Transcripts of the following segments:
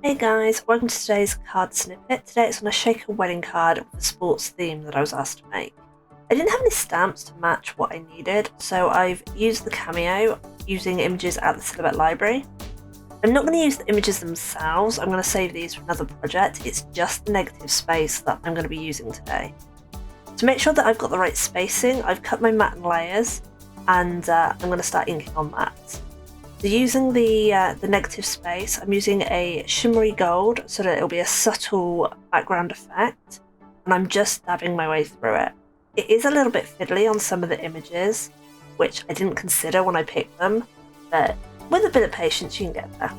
Hey guys, welcome to today's card snippet. Today it's on a shaker wedding card with a sports theme that I was asked to make. I didn't have any stamps to match what I needed, so I've used the cameo using images at the Silhouette library. I'm not going to use the images themselves, I'm going to save these for another project. It's just the negative space that I'm going to be using today. To make sure that I've got the right spacing, I've cut my mat in layers and I'm going to start inking on that. So using the negative space, I'm using a shimmery gold so that it'll be a subtle background effect, and I'm just dabbing my way through it. It is a little bit fiddly on some of the images, which I didn't consider when I picked them, but with a bit of patience you can get there.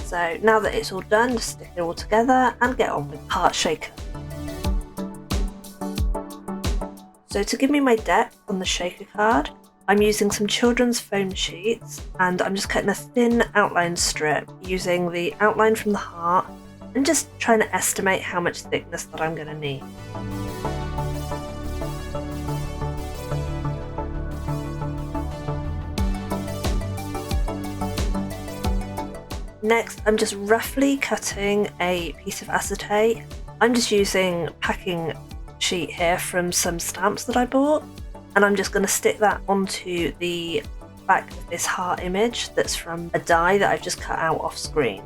So now that it's all done, just stick it all together and get on with Heart Shaker. So to give me my depth on the shaker card, I'm using some children's foam sheets and I'm just cutting a thin outline strip using the outline from the heart and just trying to estimate how much thickness that I'm going to need. Next, I'm just roughly cutting a piece of acetate. I'm just using packing sheet here from some stamps that I bought, and I'm just going to stick that onto the back of this heart image that's from a die that I've just cut out off screen.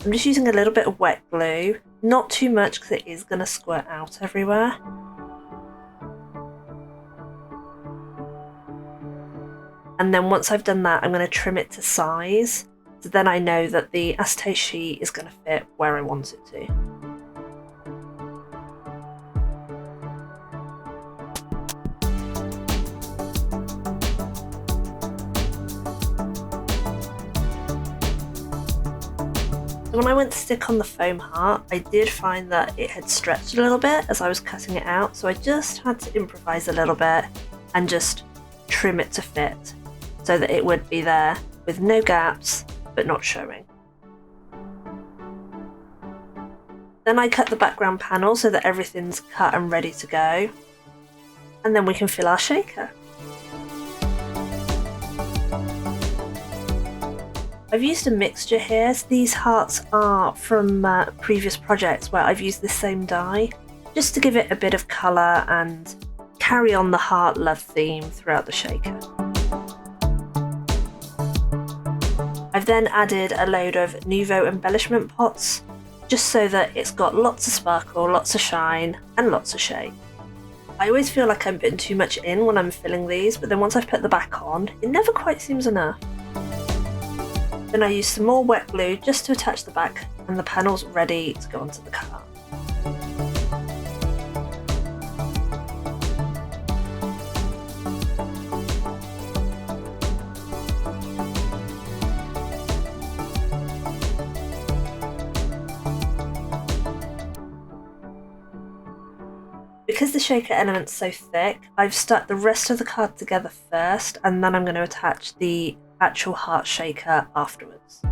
I'm just using a little bit of wet glue, not too much because it is going to squirt out everywhere. And then once I've done that, I'm going to trim it to size, so then I know that the acetate sheet is going to fit where I want it to. When I went to stick on the foam heart, I did find that it had stretched a little bit as I was cutting it out, so I just had to improvise a little bit and just trim it to fit so that it would be there with no gaps but not showing. Then I cut the background panel so that everything's cut and ready to go, and then we can fill our shaker. I've used a mixture here. So these hearts are from previous projects where I've used the same die, just to give it a bit of colour and carry on the heart love theme throughout the shaker. I've then added a load of Nouveau embellishment pots, just so that it's got lots of sparkle, lots of shine and lots of shape. I always feel like I'm putting too much in when I'm filling these, but then once I've put the back on, it never quite seems enough. Then I use some more wet glue just to attach the back, and the panel's ready to go onto the card. Because the shaker element's so thick, I've stuck the rest of the card together first, and then I'm going to attach the actual heart shaker afterwards.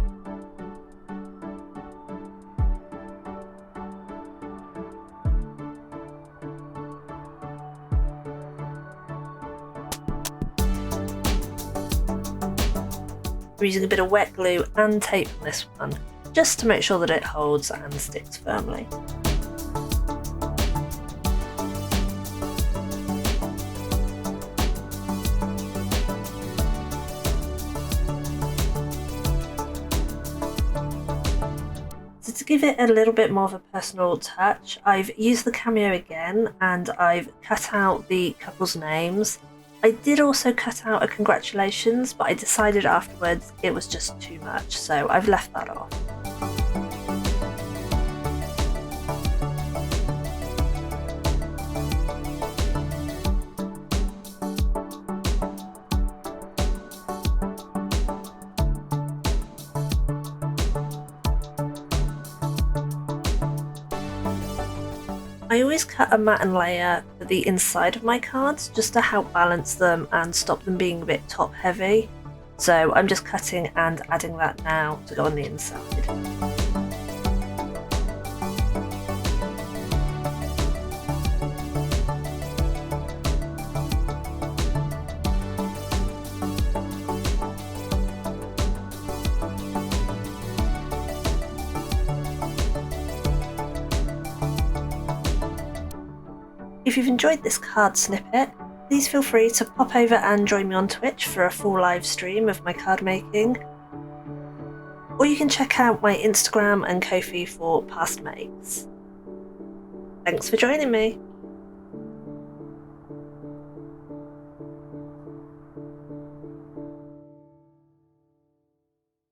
I'm using a bit of wet glue and tape on this one, just to make sure that it holds and sticks firmly. To give it a little bit more of a personal touch, I've used the cameo again and I've cut out the couple's names. I did also cut out a congratulations, but I decided afterwards it was just too much, so I've left that off. I always cut a mat and layer for the inside of my cards just to help balance them and stop them being a bit top heavy. So I'm just cutting and adding that now to go on the inside. If you've enjoyed this card snippet, please feel free to pop over and join me on Twitch for a full live stream of my card making, or you can check out my Instagram and Ko-fi for past makes. Thanks for joining me!